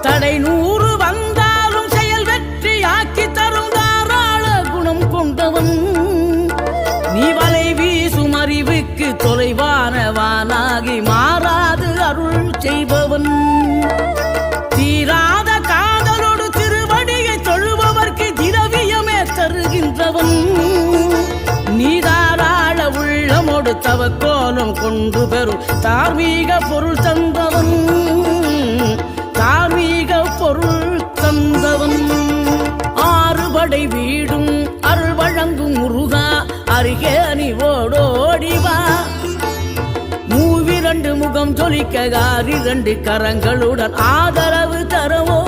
தடை 100 வந்தாலும் செயல் வெற்றி ஆக்கி தரும் தாராள குணம் கொண்டவன் நீ வலை வீசும் அறிவுக்கு தொலைவானவானாகி மாறாது அருள் செய்பவன் தீராத காதலோடு திருவடியை தொழுபவர்க்கு திரவியமே தருகின்றவன் நீதாராள உள்ளமோடு தவக்கோலம் கொண்டு பெறும் தார்மீக பொருள் தந்தவன் தார்மீக பொருள் தந்தவன் ஆறுபடை வீடும் அருள் வழங்கும் முருகா அருகே நீ ஓடோடிவா மூவிரண்டு முகம் ஜொலிக்க 2 கரங்களுடன் ஆதரவு தரவோ